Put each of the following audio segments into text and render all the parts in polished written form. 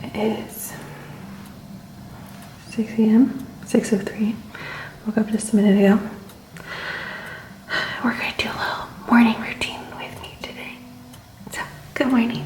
It is 6 a.m., 6:03. Woke up just a minute ago. We're gonna do a little morning routine with me today. So, good morning.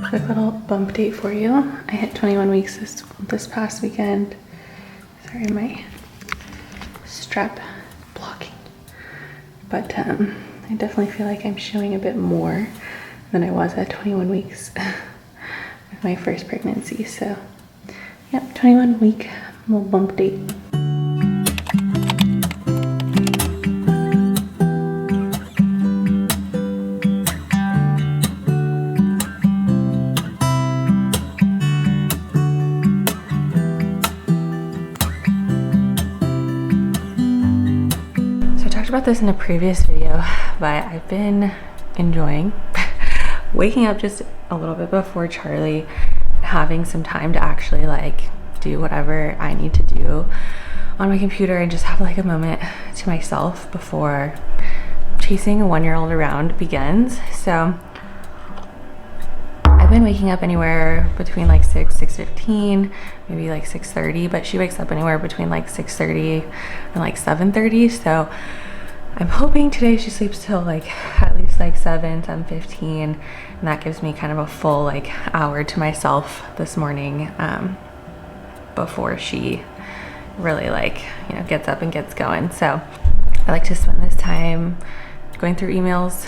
Quick little bump date for you. I hit 21 weeks this past weekend. Sorry, my strap blocking. But I definitely feel like I'm showing a bit more than I was at 21 weeks with my first pregnancy. So, yep, 21 week little bump date. About this in a previous video, but I've been enjoying waking up just a little bit before Charlie, having some time to actually like do whatever I need to do on my computer and just have like a moment to myself before chasing a 1-year-old around begins. So I've been waking up anywhere between like 6:15, maybe like 6:30, but she wakes up anywhere between like 6:30 and like 7:30. So I'm hoping today she sleeps till like at least like 7:15, and that gives me kind of a full like hour to myself this morning before she really like, you know, gets up and gets going. So I like to spend this time going through emails,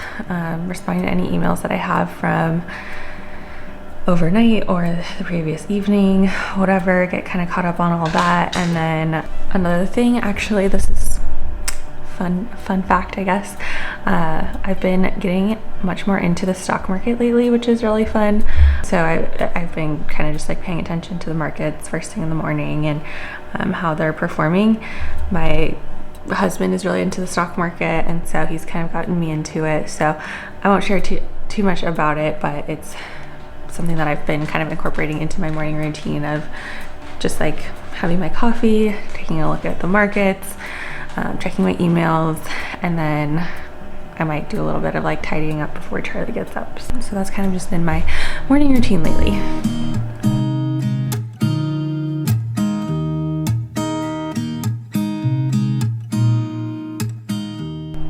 responding to any emails that I have from overnight or the previous evening, whatever, get kind of caught up on all that. And then another thing, actually, this is fun fact, I guess. I've been getting much more into the stock market lately, which is really fun. So I've been kind of just like paying attention to the markets first thing in the morning and how they're performing. My husband is really into the stock market, and so he's kind of gotten me into it. So I won't share too much about it, but it's something that I've been kind of incorporating into my morning routine of just like having my coffee, taking a look at the markets, checking my emails, and then I might do a little bit of like tidying up before Charlie gets up. So that's kind of just been my morning routine lately.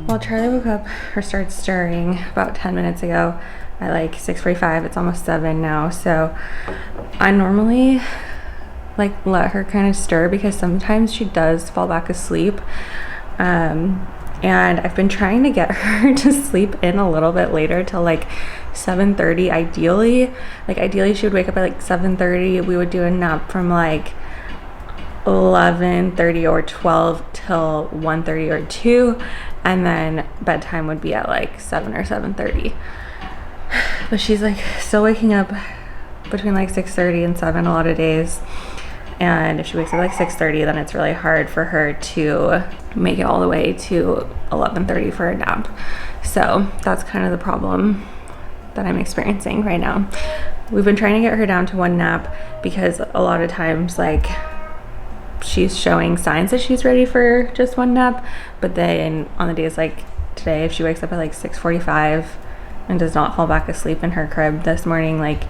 Well, Charlie woke up or started stirring about 10 minutes ago at like 6:45. It's almost 7 now. So I normally like let her kind of stir because sometimes she does fall back asleep, and I've been trying to get her to sleep in a little bit later till like 7:30 ideally. Like ideally she would wake up at like 7:30. We would do a nap from like 11:30 or 12 till 1:30 or 2, and then bedtime would be at like 7 or 7:30. But she's like still waking up between like 6:30 and 7 a lot of days. And if she wakes up like 6:30, then it's really hard for her to make it all the way to 11:30 for a nap. So that's kind of the problem that I'm experiencing right now. We've been trying to get her down to 1 nap because a lot of times like she's showing signs that she's ready for just 1 nap, but then on the days like today, if she wakes up at like 6:45 and does not fall back asleep in her crib this morning, like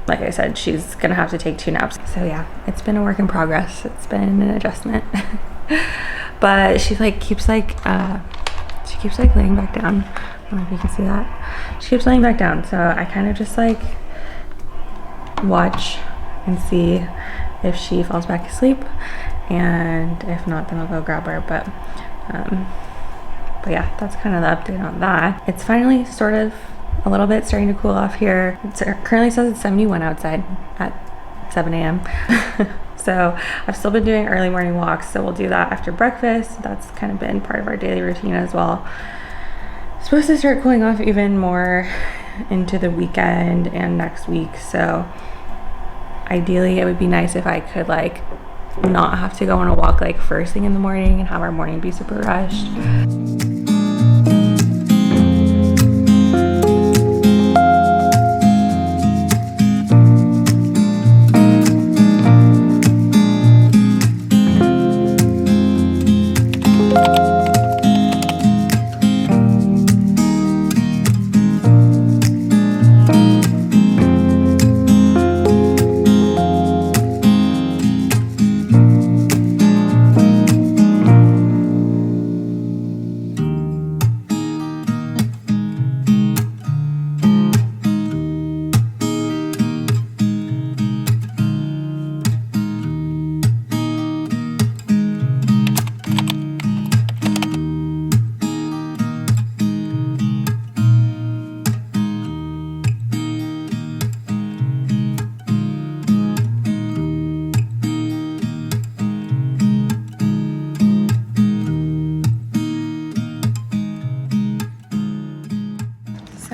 I said, she's gonna have to take 2 naps. So yeah, it's been a work in progress. It's been an adjustment. But she like keeps like laying back down. I don't know if you can see that. She keeps laying back down. So I kind of just like watch and see if she falls back asleep, and if not, then I'll go grab her. But yeah, that's kind of the update on that. It's finally sort of a little bit starting to cool off here. It currently says it's 71 outside at 7 a.m. So I've still been doing early morning walks, so we'll do that after breakfast. That's kind of been part of our daily routine as well. It's supposed to start cooling off even more into the weekend and next week, so ideally it would be nice if I could like not have to go on a walk like first thing in the morning and have our morning be super rushed.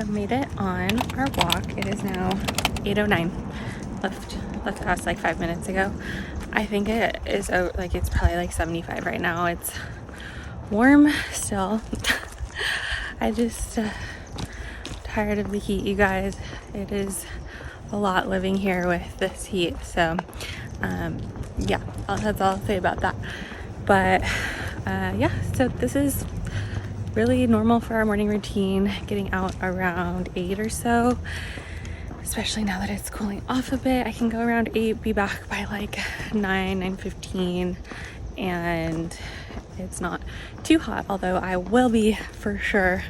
made it on our walk. It is now 8:09. Left the house like 5 minutes ago. I think it is like it's probably like 75 right now. It's warm still. I just tired of the heat, you guys. It is a lot living here with this heat. So yeah, that's all I'll say about that. But yeah, so this is really normal for our morning routine, getting out around 8 or so, especially now that it's cooling off a bit. I can go around 8, be back by like 9:15, and it's not too hot, although I will be for sure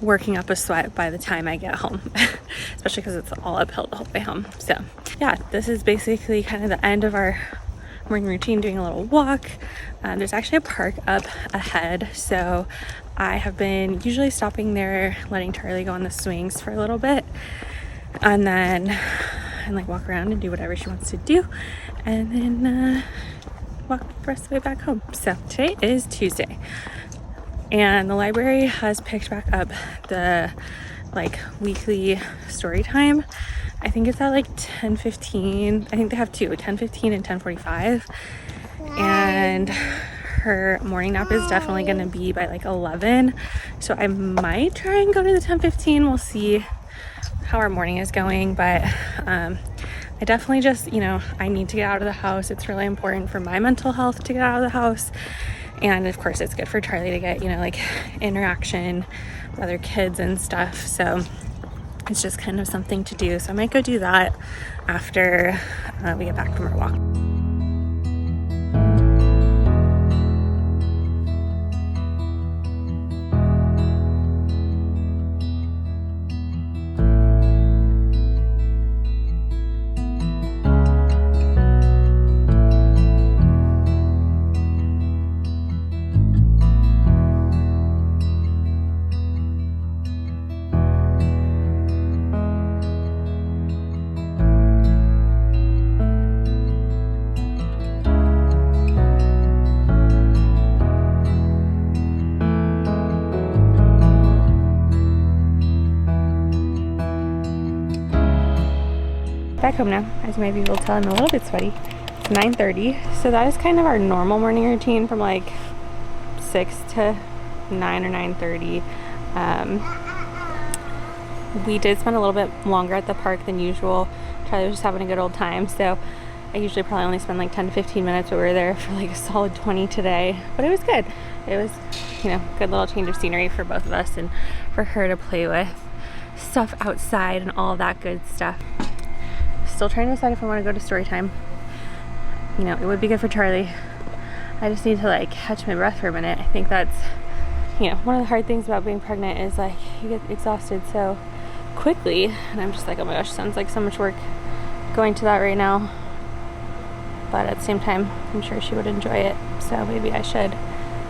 working up a sweat by the time I get home, especially because it's all uphill the whole way home. So yeah, this is basically kind of the end of our morning routine, doing a little walk. There's actually a park up ahead, so I have been usually stopping there, letting Charlie go on the swings for a little bit, and then like walk around and do whatever she wants to do, and then walk the rest of the way back home. So today is Tuesday, and the library has picked back up the like weekly story time. I think it's at like 10:15. I think they have two, 10:15 and 10:45. And her morning nap is definitely going to be by like 11. So I might try and go to the 10:15. We'll see how our morning is going. But I definitely just, you know, I need to get out of the house. It's really important for my mental health to get out of the house. And of course, it's good for Charlie to get, you know, like interaction with other kids and stuff. So it's just kind of something to do. So I might go do that after we get back from our walk. Back home now. As you might be able to tell, I'm a little bit sweaty. It's 9:30, so that is kind of our normal morning routine from like 6 to 9 or 9:30. We did spend a little bit longer at the park than usual. Charlie was just having a good old time, so I usually probably only spend like 10 to 15 minutes, but we were there for like a solid 20 today. But it was good. It was, you know, good little change of scenery for both of us and for her to play with stuff outside and all that good stuff. Still trying to decide if I want to go to story time. You know, it would be good for Charlie. I just need to like catch my breath for a minute. I think that's, you know, one of the hard things about being pregnant is like you get exhausted so quickly, and I'm just like, oh my gosh, sounds like so much work going to that right now. But at the same time, I'm sure she would enjoy it, so maybe I should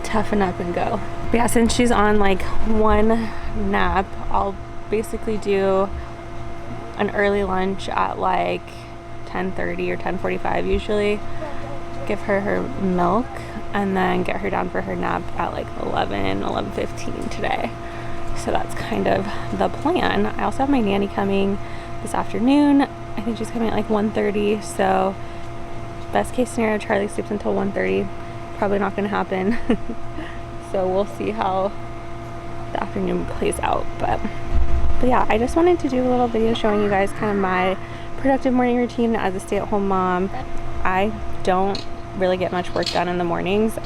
toughen up and go. But yeah, since she's on like one nap, I'll basically do an early lunch at like 10:30 or 10:45 usually, give her her milk, and then get her down for her nap at like 11:15 today. So that's kind of the plan. I also have my nanny coming this afternoon. I think she's coming at like 1:30, so best case scenario, Charlie sleeps until 1:30. Probably not going to happen. So we'll see how the afternoon plays out. But yeah, I just wanted to do a little video showing you guys kind of my productive morning routine as a stay-at-home mom. I don't really get much work done in the mornings.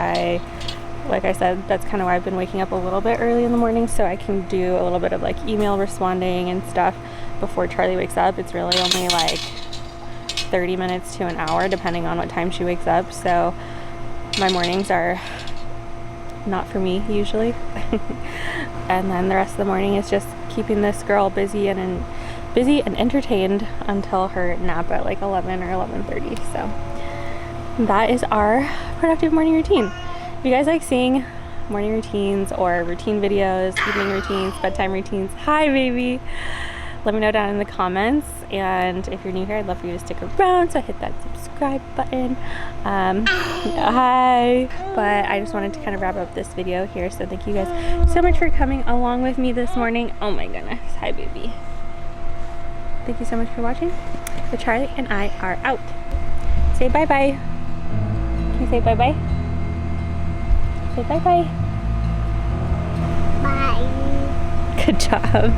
Like I said, that's kind of why I've been waking up a little bit early in the morning, so I can do a little bit of like email responding and stuff before Charlie wakes up. It's really only like 30 minutes to an hour depending on what time she wakes up, so my mornings are not for me usually. And then the rest of the morning is just keeping this girl busy and entertained until her nap at like 11 or 11:30. So that is our productive morning routine. If you guys like seeing morning routines or routine videos, evening routines, bedtime routines, hi baby, let me know down in the comments, and if you're new here, I'd love for you to stick around, so hit that subscribe button. Hi. But I just wanted to kind of wrap up this video here, so thank you guys so much for coming along with me this morning. Oh my goodness. Hi, baby. Thank you so much for watching. So Charlie and I are out. Say bye-bye. Can you say bye-bye? Say bye-bye. Bye. Good job.